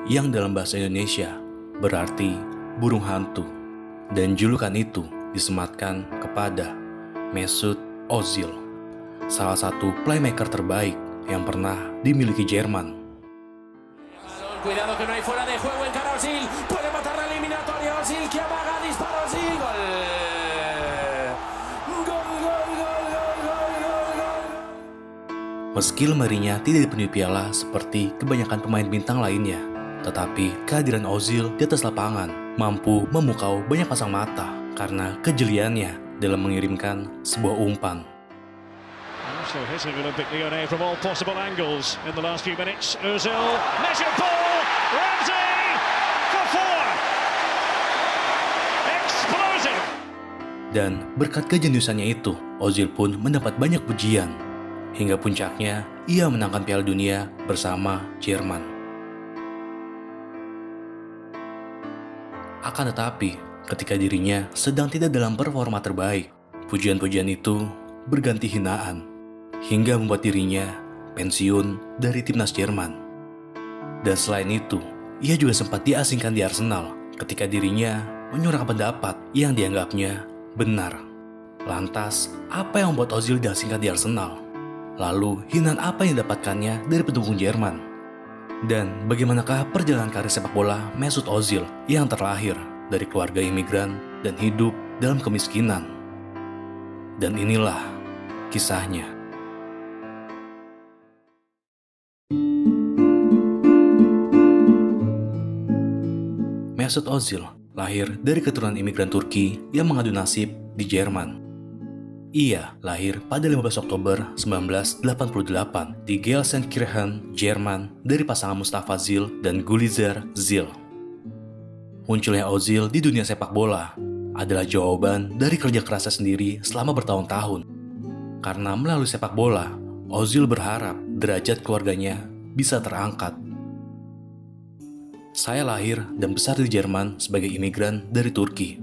yang dalam bahasa Indonesia berarti burung hantu. Dan julukan itu disematkan kepada Mesut Ozil, salah satu playmaker terbaik yang pernah dimiliki Jerman. Cuidado que no hay fuera de juego, encara Ozil, puede matar la eliminatoria, Ozil que amaga, dispara Ozil, gol. Meski lemarinya tidak dipenuhi piala seperti kebanyakan pemain bintang lainnya, tetapi kehadiran Ozil di atas lapangan mampu memukau banyak pasang mata karena kejeliannya dalam mengirimkan sebuah umpan. So hitting Olympic Lyonnais from all possible angles in the last few minutes. Ozil, measured ball, Ramsey for four. Explosive. Dan berkat kejeniusannya itu, Ozil pun mendapat banyak pujian. Hingga puncaknya, ia menangkan Piala Dunia bersama Jerman. Akan tetapi, ketika dirinya sedang tidak dalam performa terbaik, pujian-pujian itu berganti hinaan, hingga membuat dirinya pensiun dari timnas Jerman. Dan selain itu, ia juga sempat diasingkan di Arsenal ketika dirinya menyuarakan pendapat yang dianggapnya benar. Lantas, apa yang membuat Ozil diasingkan di Arsenal? Lalu, hinaan apa yang didapatkannya dari pendukung Jerman? Dan bagaimanakah perjalanan karir sepak bola Mesut Ozil yang terlahir dari keluarga imigran dan hidup dalam kemiskinan? Dan inilah kisahnya. Mesut Ozil lahir dari keturunan imigran Turki yang mengadu nasib di Jerman. Ia lahir pada 15 Oktober 1988 di Gelsenkirchen, Jerman dari pasangan Mustafa Zil dan Gulizar Zil. Munculnya Ozil di dunia sepak bola adalah jawaban dari kerja kerasnya sendiri selama bertahun-tahun. Karena melalui sepak bola, Ozil berharap derajat keluarganya bisa terangkat. Saya lahir dan besar di Jerman sebagai imigran dari Turki.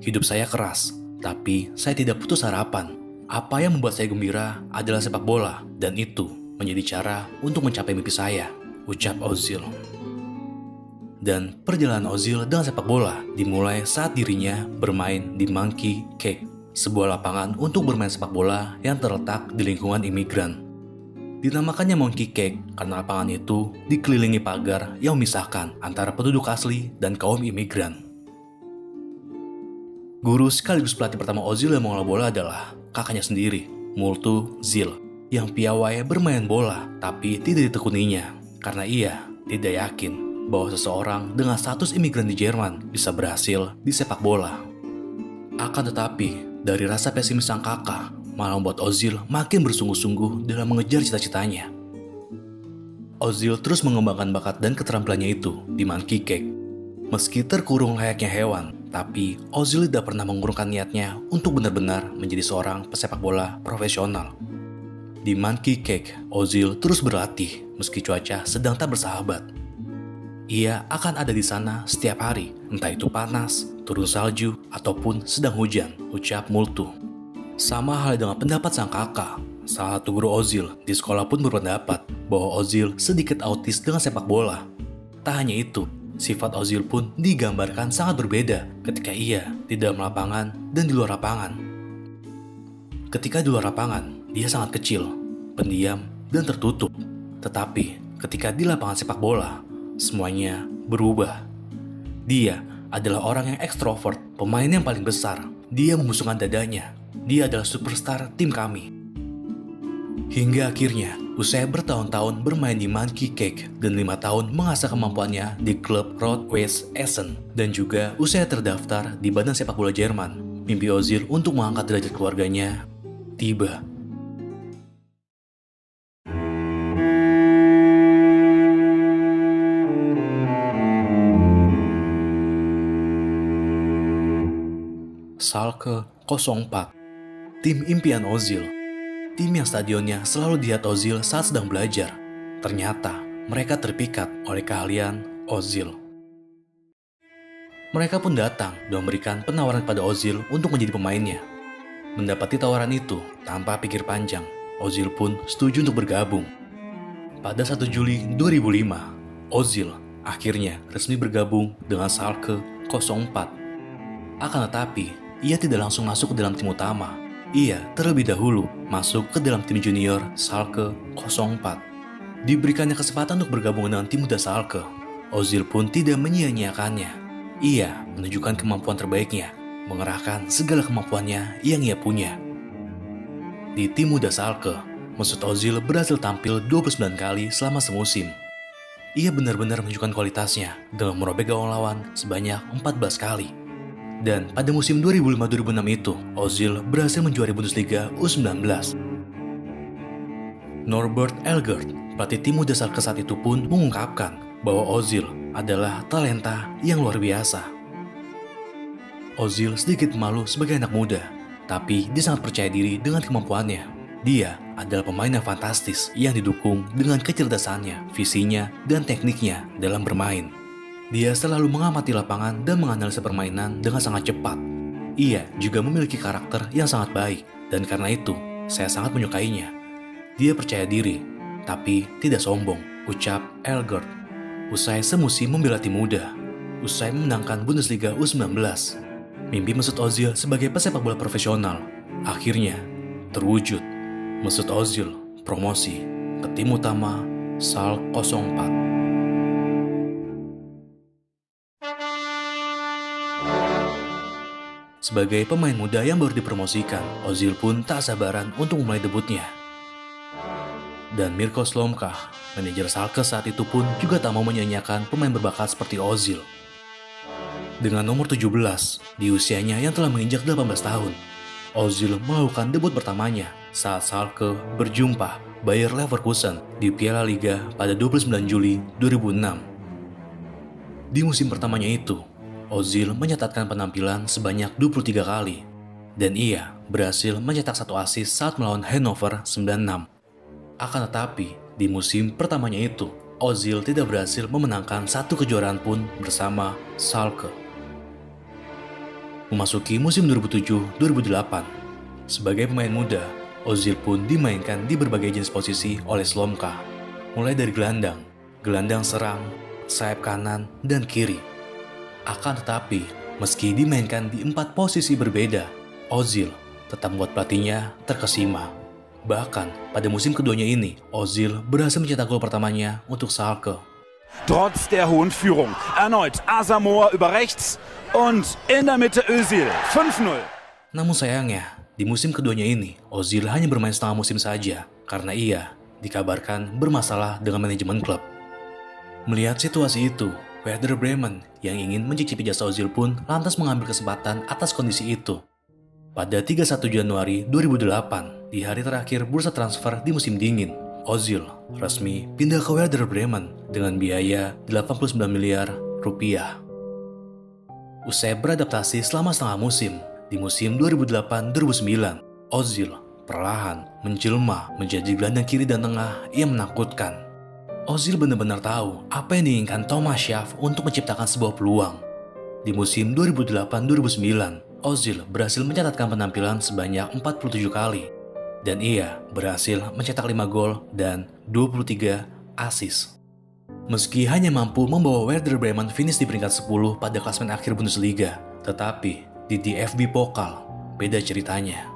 Hidup saya keras, tapi saya tidak putus harapan. Apa yang membuat saya gembira adalah sepak bola, dan itu menjadi cara untuk mencapai mimpi saya, ucap Ozil. Dan perjalanan Ozil dengan sepak bola dimulai saat dirinya bermain di Monkey Cake, sebuah lapangan untuk bermain sepak bola yang terletak di lingkungan imigran. Dinamakannya Monkey Cake karena lapangan itu dikelilingi pagar yang memisahkan antara penduduk asli dan kaum imigran. Guru sekaligus pelatih pertama Ozil yang mengolah bola adalah kakaknya sendiri, Multu Zil, yang piawai bermain bola tapi tidak ditekuninya karena ia tidak yakin bahwa seseorang dengan status imigran di Jerman bisa berhasil di sepak bola. Akan tetapi, dari rasa pesimis sang kakak malah membuat Ozil makin bersungguh-sungguh dalam mengejar cita-citanya. Ozil terus mengembangkan bakat dan keterampilannya itu di Monkey Cake. Meski terkurung layaknya hewan, tapi Ozil tidak pernah mengurungkan niatnya untuk benar-benar menjadi seorang pesepak bola profesional. Di Monkey Cake, Ozil terus berlatih meski cuaca sedang tak bersahabat. Ia akan ada di sana setiap hari, entah itu panas, turun salju, ataupun sedang hujan, ucap Multu. Sama halnya dengan pendapat sang kakak, salah satu guru Ozil di sekolah pun berpendapat bahwa Ozil sedikit autis dengan sepak bola. Tak hanya itu, sifat Ozil pun digambarkan sangat berbeda ketika ia di dalam lapangan dan di luar lapangan. Ketika di luar lapangan, dia sangat kecil, pendiam, dan tertutup. Tetapi ketika di lapangan sepak bola, semuanya berubah. Dia adalah orang yang ekstrovert, pemain yang paling besar. Dia membusungkan dadanya. Dia adalah superstar tim kami. Hingga akhirnya, usai bertahun-tahun bermain di Monkey Cake dan 5 tahun mengasah kemampuannya di klub Rot-Weiss Essen, dan juga usai terdaftar di Badan Sepak Bola Jerman, mimpi Ozil untuk mengangkat derajat keluarganya tiba. Schalke 04, tim impian Ozil. Tim yang stadionnya selalu dilihat Ozil saat sedang belajar. Ternyata mereka terpikat oleh keahlian Ozil. Mereka pun datang dan memberikan penawaran kepada Ozil untuk menjadi pemainnya. Mendapati tawaran itu tanpa pikir panjang, Ozil pun setuju untuk bergabung. Pada 1 Juli 2005, Ozil akhirnya resmi bergabung dengan Schalke 04. Akan tetapi, ia tidak langsung masuk ke dalam tim utama. Ia terlebih dahulu masuk ke dalam tim junior Schalke 04. Diberikannya kesempatan untuk bergabung dengan tim muda Schalke, Ozil pun tidak menyia-nyiakannya. Ia menunjukkan kemampuan terbaiknya, mengerahkan segala kemampuannya yang ia punya. Di tim muda Schalke, Mesut Ozil berhasil tampil 29 kali selama semusim. Ia benar-benar menunjukkan kualitasnya dengan merobek gawang lawan sebanyak 14 kali. Dan pada musim 2005-2006 itu, Ozil berhasil menjuari Bundesliga U19. Norbert Elgert, pelatih tim muda Schalke saat itu pun mengungkapkan bahwa Ozil adalah talenta yang luar biasa. Ozil sedikit malu sebagai anak muda, tapi dia sangat percaya diri dengan kemampuannya. Dia adalah pemain yang fantastis yang didukung dengan kecerdasannya, visinya, dan tekniknya dalam bermain. Dia selalu mengamati lapangan dan menganalisa permainan dengan sangat cepat. Ia juga memiliki karakter yang sangat baik, dan karena itu, saya sangat menyukainya. Dia percaya diri, tapi tidak sombong, ucap Elgert. Usai semusim membela tim muda, usai memenangkan Bundesliga U19, mimpi Mesut Ozil sebagai pesepak bola profesional akhirnya terwujud. Mesut Ozil promosi ke tim utama Schalke 04. Sebagai pemain muda yang baru dipromosikan, Ozil pun tak sabaran untuk memulai debutnya. Dan Mirko Slomka, manajer Schalke saat itu pun juga tak mau menyanyiakan pemain berbakat seperti Ozil. Dengan nomor 17, di usianya yang telah menginjak 18 tahun, Ozil melakukan debut pertamanya saat Schalke berjumpa Bayer Leverkusen di Piala Liga pada 29 Juli 2006. Di musim pertamanya itu, Ozil mencatatkan penampilan sebanyak 23 kali, dan ia berhasil mencetak 1 assist saat melawan Hannover 96. Akan tetapi, di musim pertamanya itu, Ozil tidak berhasil memenangkan satu kejuaraan pun bersama Schalke. Memasuki musim 2007-2008, sebagai pemain muda, Ozil pun dimainkan di berbagai jenis posisi oleh Slomka, mulai dari gelandang serang, sayap kanan, dan kiri. Akan tetapi, meski dimainkan di 4 posisi berbeda, Ozil tetap membuat pelatihnya terkesima. Bahkan, pada musim keduanya ini, Ozil berhasil mencetak gol pertamanya untuk Schalke. Trotz der hohen Führung. Erneut Asamoah über rechts und in der Mitte Özil. 5-0. Namun sayangnya, di musim keduanya ini, Ozil hanya bermain setengah musim saja karena ia dikabarkan bermasalah dengan manajemen klub. Melihat situasi itu, Werder Bremen yang ingin mencicipi jasa Ozil pun lantas mengambil kesempatan atas kondisi itu. Pada 31 Januari 2008, di hari terakhir bursa transfer di musim dingin, Ozil resmi pindah ke Werder Bremen dengan biaya 89 miliar rupiah. Usai beradaptasi selama setengah musim, di musim 2008-2009, Ozil perlahan menjelma menjadi gelandang kiri dan tengah yang menakutkan. Ozil benar-benar tahu apa yang diinginkan Thomas Schaaf untuk menciptakan sebuah peluang. Di musim 2008-2009, Ozil berhasil mencatatkan penampilan sebanyak 47 kali, dan ia berhasil mencetak 5 gol dan 23 assist. Meski hanya mampu membawa Werder Bremen finish di peringkat 10 pada klasemen akhir Bundesliga, tetapi di DFB Pokal beda ceritanya.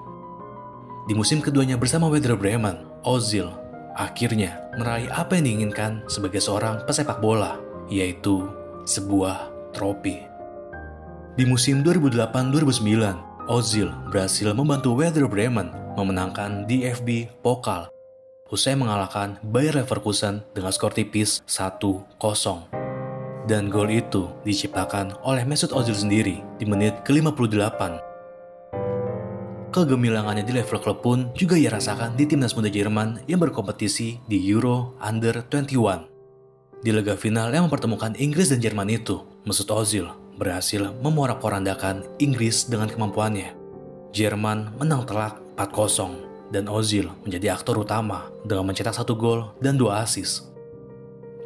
Di musim keduanya bersama Werder Bremen, Ozil akhirnya meraih apa yang diinginkan sebagai seorang pesepak bola, yaitu sebuah trofi. Di musim 2008-2009, Ozil berhasil membantu Werder Bremen memenangkan DFB Pokal usai mengalahkan Bayer Leverkusen dengan skor tipis 1-0. Dan gol itu diciptakan oleh Mesut Ozil sendiri di menit ke-58. Kegemilangannya di level klub pun juga ia rasakan di timnas muda Jerman yang berkompetisi di Euro Under 21. Di laga final yang mempertemukan Inggris dan Jerman itu, Mesut Ozil berhasil memorak-porandakan Inggris dengan kemampuannya. Jerman menang telak 4-0 dan Ozil menjadi aktor utama dengan mencetak 1 gol dan 2 assist.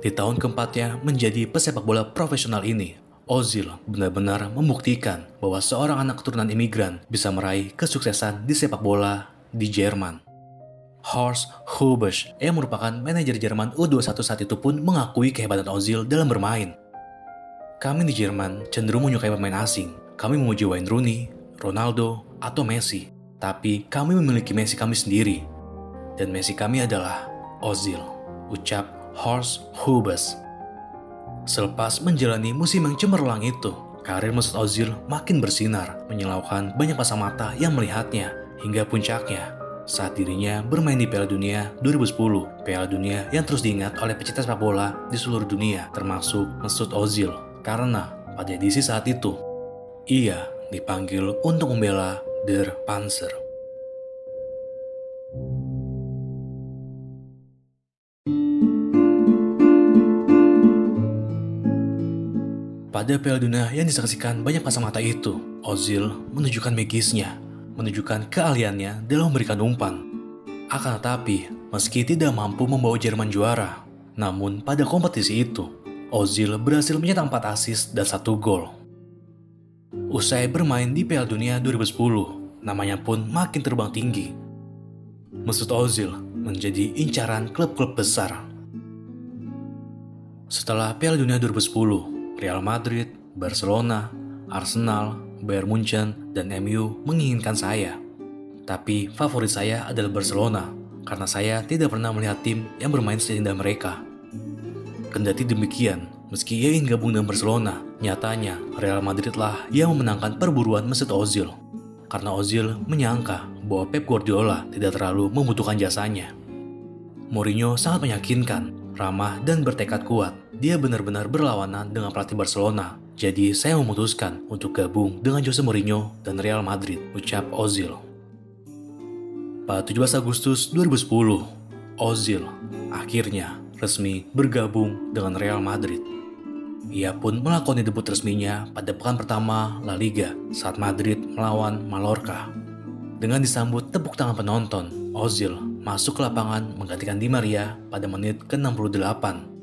Di tahun keempatnya menjadi pesepak bola profesional ini, Ozil benar-benar membuktikan bahwa seorang anak keturunan imigran bisa meraih kesuksesan di sepak bola di Jerman. Horst Hrubesch yang merupakan manajer Jerman U21 saat itu pun mengakui kehebatan Ozil dalam bermain. Kami di Jerman cenderung menyukai pemain asing. Kami memuji Wayne Rooney, Ronaldo, atau Messi. Tapi kami memiliki Messi kami sendiri. Dan Messi kami adalah Ozil, ucap Horst Hrubesch. Selepas menjalani musim yang cemerlang itu, karir Mesut Ozil makin bersinar, menyilaukan banyak pasang mata yang melihatnya, hingga puncaknya saat dirinya bermain di Piala Dunia 2010, Piala Dunia yang terus diingat oleh pecinta sepak bola di seluruh dunia, termasuk Mesut Ozil, karena pada edisi saat itu, ia dipanggil untuk membela Der Panzer. Pada Piala Dunia yang disaksikan banyak pasang mata itu, Ozil menunjukkan magisnya, menunjukkan keahliannya dalam memberikan umpan. Akan tetapi, meski tidak mampu membawa Jerman juara, namun pada kompetisi itu, Ozil berhasil mencetak 4 assist dan 1 gol. Usai bermain di Piala Dunia 2010, namanya pun makin terbang tinggi. Mesut Ozil menjadi incaran klub-klub besar. Setelah Piala Dunia 2010, Real Madrid, Barcelona, Arsenal, Bayern Munchen, dan MU menginginkan saya. Tapi favorit saya adalah Barcelona, karena saya tidak pernah melihat tim yang bermain seindah mereka. Kendati demikian, meski ia ingin gabung dengan Barcelona, nyatanya Real Madrid lah yang memenangkan perburuan Mesut Ozil. Karena Ozil menyangka bahwa Pep Guardiola tidak terlalu membutuhkan jasanya. Mourinho sangat meyakinkan, ramah dan bertekad kuat. Dia benar-benar berlawanan dengan pelatih Barcelona. Jadi saya memutuskan untuk gabung dengan Jose Mourinho dan Real Madrid, ucap Ozil. Pada 17 Agustus 2010, Ozil akhirnya resmi bergabung dengan Real Madrid. Ia pun melakoni debut resminya pada pekan pertama La Liga saat Madrid melawan Mallorca. Dengan disambut tepuk tangan penonton, Ozil masuk ke lapangan menggantikan Di Maria pada menit ke-68.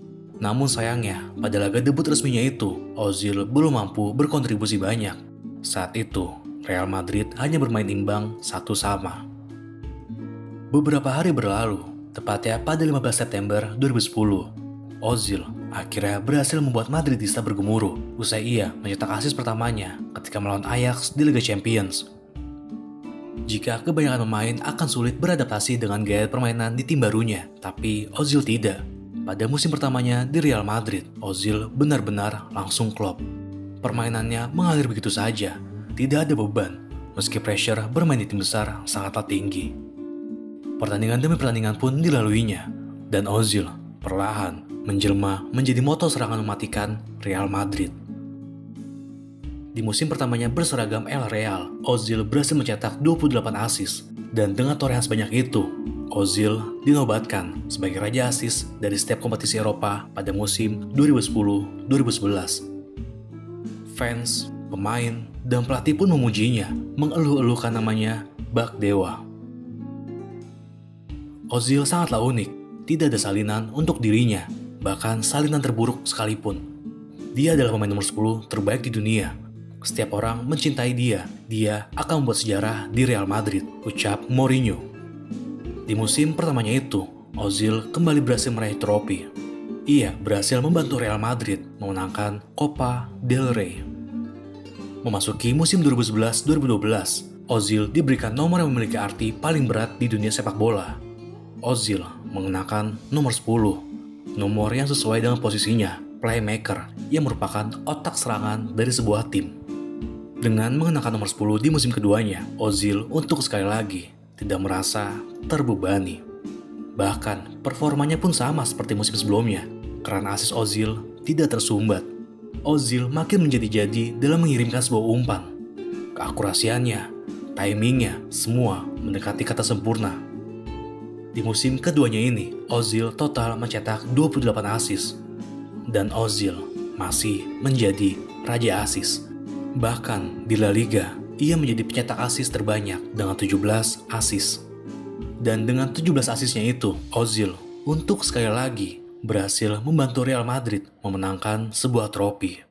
Namun sayangnya, pada laga debut resminya itu, Ozil belum mampu berkontribusi banyak. Saat itu, Real Madrid hanya bermain imbang 1-1. Beberapa hari berlalu, tepatnya pada 15 September 2010, Ozil akhirnya berhasil membuat Madridista bergemuruh usai ia mencetak assist pertamanya ketika melawan Ajax di Liga Champions. Jika kebanyakan pemain akan sulit beradaptasi dengan gaya permainan di tim barunya, tapi Ozil tidak. Pada musim pertamanya di Real Madrid, Ozil benar-benar langsung klop. Permainannya mengalir begitu saja, tidak ada beban, meski pressure bermain di tim besar sangatlah tinggi. Pertandingan demi pertandingan pun dilaluinya, dan Ozil perlahan menjelma menjadi motor serangan mematikan Real Madrid. Di musim pertamanya berseragam El Real, Ozil berhasil mencetak 28 assist, dan dengan torehan sebanyak itu, Ozil dinobatkan sebagai raja assist dari setiap kompetisi Eropa pada musim 2010-2011. Fans, pemain, dan pelatih pun memujinya, mengeluh-elukan namanya bak dewa. Ozil sangatlah unik, tidak ada salinan untuk dirinya, bahkan salinan terburuk sekalipun. Dia adalah pemain nomor 10 terbaik di dunia. Setiap orang mencintai dia akan membuat sejarah di Real Madrid, ucap Mourinho. Di musim pertamanya itu, Ozil kembali berhasil meraih trofi. Ia berhasil membantu Real Madrid memenangkan Copa del Rey. Memasuki musim 2011-2012, Ozil diberikan nomor yang memiliki arti paling berat di dunia sepak bola. Ozil mengenakan nomor 10, nomor yang sesuai dengan posisinya, playmaker, yang merupakan otak serangan dari sebuah tim. Dengan mengenakan nomor 10 di musim keduanya, Ozil untuk sekali lagi tidak merasa terbebani. Bahkan, performanya pun sama seperti musim sebelumnya, karena assist Ozil tidak tersumbat. Ozil makin menjadi-jadi dalam mengirimkan sebuah umpan. Keakurasiannya, timingnya, semua mendekati kata sempurna. Di musim keduanya ini, Ozil total mencetak 28 assist. Dan Ozil masih menjadi raja assist. Bahkan di La Liga, ia menjadi pencetak assist terbanyak dengan 17 assist. Dan dengan 17 assistnya itu, Ozil untuk sekali lagi berhasil membantu Real Madrid memenangkan sebuah trofi.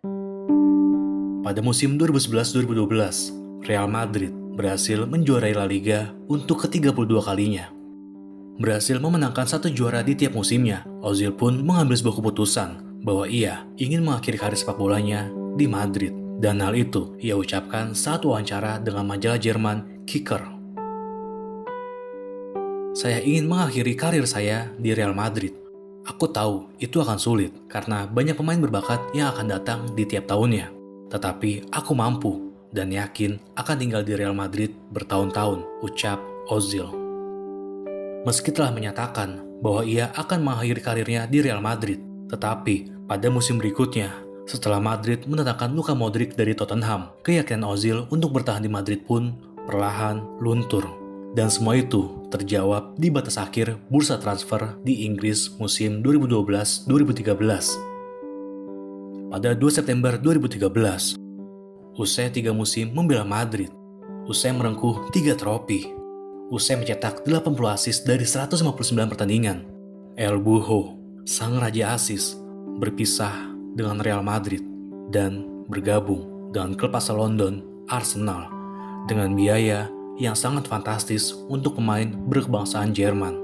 Pada musim 2011-2012, Real Madrid berhasil menjuarai La Liga untuk ke-32 kalinya. berhasil memenangkan 1 juara di tiap musimnya, Ozil pun mengambil sebuah keputusan bahwa ia ingin mengakhiri karir sepak bolanya di Madrid. Dan hal itu ia ucapkan saat wawancara dengan majalah Jerman Kicker. Saya ingin mengakhiri karir saya di Real Madrid. Aku tahu itu akan sulit karena banyak pemain berbakat yang akan datang di tiap tahunnya. Tetapi aku mampu dan yakin akan tinggal di Real Madrid bertahun-tahun, ucap Ozil. Meski telah menyatakan bahwa ia akan mengakhiri karirnya di Real Madrid, tetapi pada musim berikutnya, setelah Madrid mendatangkan Luka Modric dari Tottenham, keyakinan Ozil untuk bertahan di Madrid pun perlahan luntur. Dan semua itu terjawab di batas akhir bursa transfer di Inggris musim 2012-2013. Pada 2 September 2013, usai 3 musim membela Madrid, usai merengkuh 3 trofi, usai mencetak 80 assist dari 159 pertandingan, El Buho, sang raja asis, berpisah dengan Real Madrid dan bergabung dengan klub asal London, Arsenal, dengan biaya yang sangat fantastis untuk pemain berkebangsaan Jerman.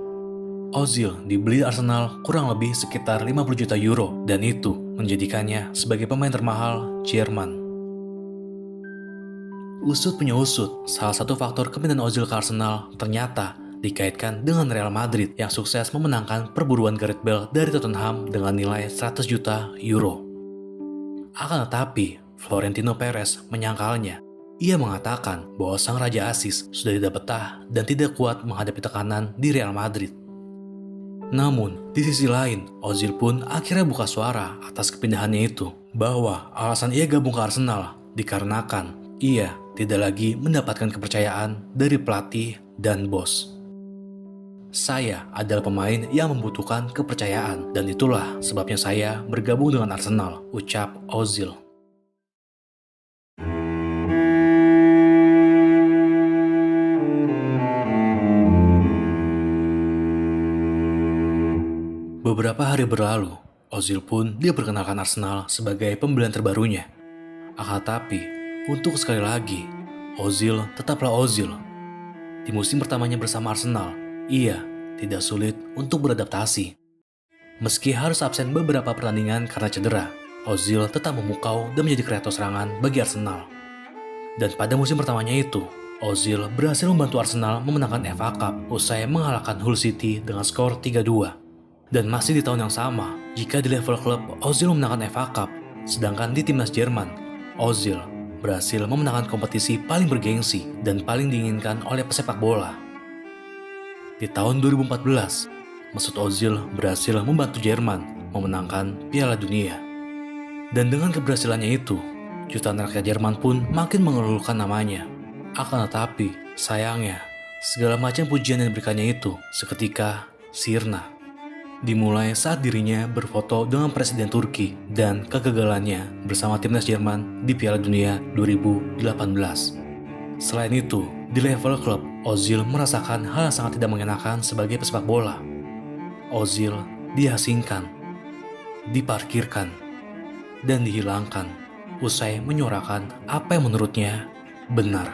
Ozil dibeli Arsenal kurang lebih sekitar 50 juta euro dan itu menjadikannya sebagai pemain termahal Jerman. Usut punya usut, salah satu faktor kepindahan Ozil ke Arsenal ternyata dikaitkan dengan Real Madrid yang sukses memenangkan perburuan Gareth Bale dari Tottenham dengan nilai 100 juta euro. Akan tetapi, Florentino Perez menyangkalnya. Ia mengatakan bahwa sang raja asis sudah tidak betah dan tidak kuat menghadapi tekanan di Real Madrid. Namun, di sisi lain, Ozil pun akhirnya buka suara atas kepindahannya itu, bahwa alasan ia gabung ke Arsenal dikarenakan ia tidak lagi mendapatkan kepercayaan dari pelatih dan bos. Saya adalah pemain yang membutuhkan kepercayaan dan itulah sebabnya saya bergabung dengan Arsenal, ucap Ozil. Beberapa hari berlalu, Ozil pun diperkenalkan Arsenal sebagai pembelian terbarunya. Akan tetapi, untuk sekali lagi, Ozil tetaplah Ozil. Di musim pertamanya bersama Arsenal, ia tidak sulit untuk beradaptasi. Meski harus absen beberapa pertandingan karena cedera, Ozil tetap memukau dan menjadi kreator serangan bagi Arsenal. Dan pada musim pertamanya itu, Ozil berhasil membantu Arsenal memenangkan FA Cup usai mengalahkan Hull City dengan skor 3-2. Dan masih di tahun yang sama, jika di level klub Ozil memenangkan FA Cup, sedangkan di timnas Jerman, Ozil berhasil memenangkan kompetisi paling bergengsi dan paling diinginkan oleh pesepak bola. Di tahun 2014, Mesut Ozil berhasil membantu Jerman memenangkan Piala Dunia. Dan dengan keberhasilannya itu, jutaan rakyat Jerman pun makin mengeluhkan namanya. Akan tetapi, sayangnya, segala macam pujian yang diberikannya itu seketika sirna. Dimulai saat dirinya berfoto dengan Presiden Turki dan kegagalannya bersama timnas Jerman di Piala Dunia 2018. Selain itu, di level klub, Ozil merasakan hal yang sangat tidak mengenakan sebagai pesepak bola. Ozil diasingkan, diparkirkan, dan dihilangkan usai menyuarakan apa yang menurutnya benar.